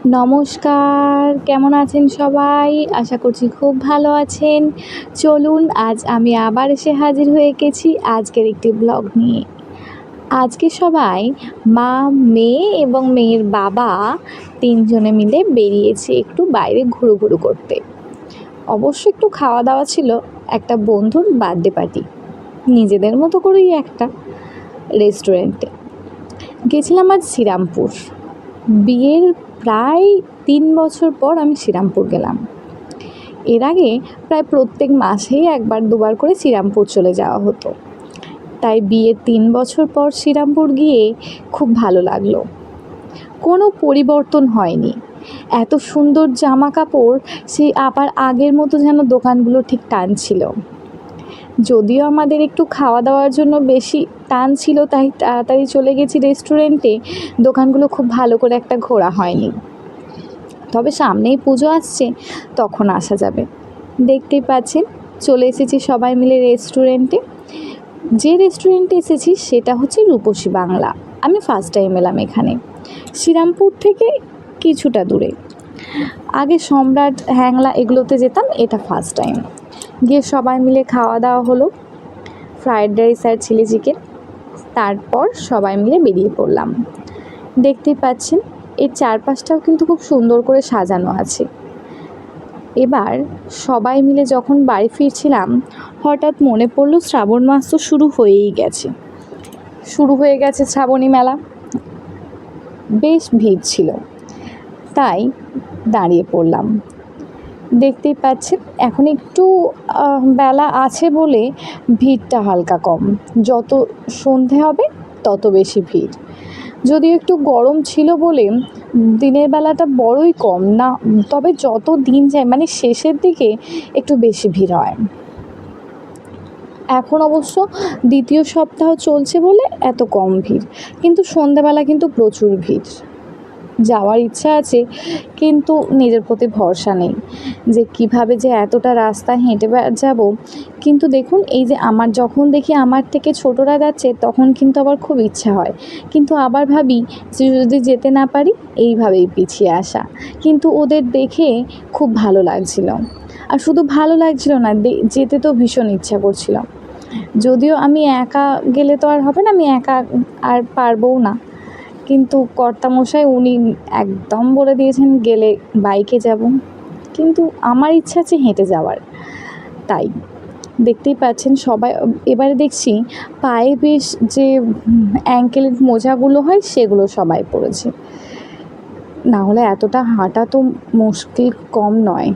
নমস্কার, কেমন আছেন সবাই? আশা করছি খুব ভালো আছেন। চলুন আজ আমি আবার এসে হাজির হয়ে গেছি আজকের একটি ব্লগ নিয়ে। আজকে সবাই মা, মেয়ে এবং মেয়ের বাবা ৩ জনে মিলে বেরিয়েছি একটু বাইরে ঘুরু করতে। অবশ্য একটু খাওয়া দাওয়া ছিল, একটা বন্ধুর বার্থডে পার্টি। নিজেদের মতো করেই একটা রেস্টুরেন্টে। গেছিলাম আজ শ্রীরামপুর। বিয়ের প্রায় ৩ বছর পর আমি শ্রীরামপুর গেলাম। এর আগে প্রায় প্রত্যেক মাসেই একবার দুবার করে শ্রীরামপুর চলে যাওয়া হতো। তাই বিয়ের ৩ বছর পর শ্রীরামপুর গিয়ে খুব ভালো লাগলো। কোনো পরিবর্তন হয়নি। এত সুন্দর জামা কাপড়, সেই আবার আগের মতো যেন দোকানগুলো ঠিক টানছিল। যদিও আমাদের একটু খাওয়া দাওয়ার জন্য বেশি টান ছিল, তাই তাড়াতাড়ি চলে গেছি রেস্টুরেন্টে। দোকানগুলো খুব ভালো করে একটা ঘোরা হয়নি। তবে সামনেই পুজো আসছে, তখন আসা যাবে। দেখতেই পাচ্ছেন চলে এসেছি সবাই মিলে রেস্টুরেন্টে। যে রেস্টুরেন্টে এসেছি সেটা হচ্ছে রূপসী বাংলা। আমি ফার্স্ট টাইম এলাম এখানে, শ্রীরামপুর থেকে কিছুটা দূরে। আগে সম্রাট, হ্যাংলা এগুলোতে যেতাম, এটা ফার্স্ট টাইম। গিয়ে সবাই মিলে খাওয়া দাওয়া হলো, ফ্রায়েড রাইস আর চিলি চিকেন। তারপর সবাই মিলে বেরিয়ে পড়লাম। দেখতেই পাচ্ছেন এর চারপাশটাও কিন্তু খুব সুন্দর করে সাজানো আছে। এবার সবাই মিলে যখন বাড়ি ফিরছিলাম, হঠাৎ মনে পড়লো শ্রাবণ মাস তো শুরু হয়ে গেছে শ্রাবণী মেলা। বেশ ভিড় ছিল, তাই দাঁড়িয়ে পড়লাম। দেখতেই পাচ্ছেন এখন একটু বেলা আছে বলে ভিড়টা হালকা কম। যত সন্ধে হবে তত বেশি ভিড়। যদিও একটু গরম ছিল বলে দিনের বেলাটা বড়ই কম না, তবে যত দিন যায় মানে শেষের দিকে একটু বেশি ভিড় হয়। এখন অবশ্য দ্বিতীয় সপ্তাহ চলছে বলে এত কম ভিড়, কিন্তু সন্ধেবেলা কিন্তু প্রচুর ভিড়। যাওয়ার ইচ্ছা আছে, কিন্তু নিজের প্রতি ভরসা নেই যে কিভাবে যে এতটা রাস্তা হেঁটে যাব। কিন্তু দেখুন এই যে যখন দেখি আমার থেকে ছোটরা যাচ্ছে, তখন কিন্তু আবার খুব ইচ্ছা হয়, কিন্তু আবার ভাবি যে যদি যেতে না পারি, এইভাবেই পিছিয়ে আসা। কিন্তু ওদের দেখে খুব ভালো লাগছিল, আর শুধু ভালো লাগছিল না, যেতে তো ভীষণ ইচ্ছা করছিল। যদিও আমি একা গেলে তো আর হবে না, আমি একা আর পারবও না, কিন্তু কর্তামশাই উনি একদম বলে দিয়েছেন গেলে বাইকে যাব, কিন্তু আমার ইচ্ছা আছে হেঁটে যাওয়ার। তাই দেখতেই পাচ্ছেন সবাই এবারে দেখছি পায়ে বেশ যে অ্যাঙ্কেলের মোজাগুলো হয় সেগুলো সবাই পরেছে, না হলে এতটা হাঁটা তো মুশকিল কম নয়।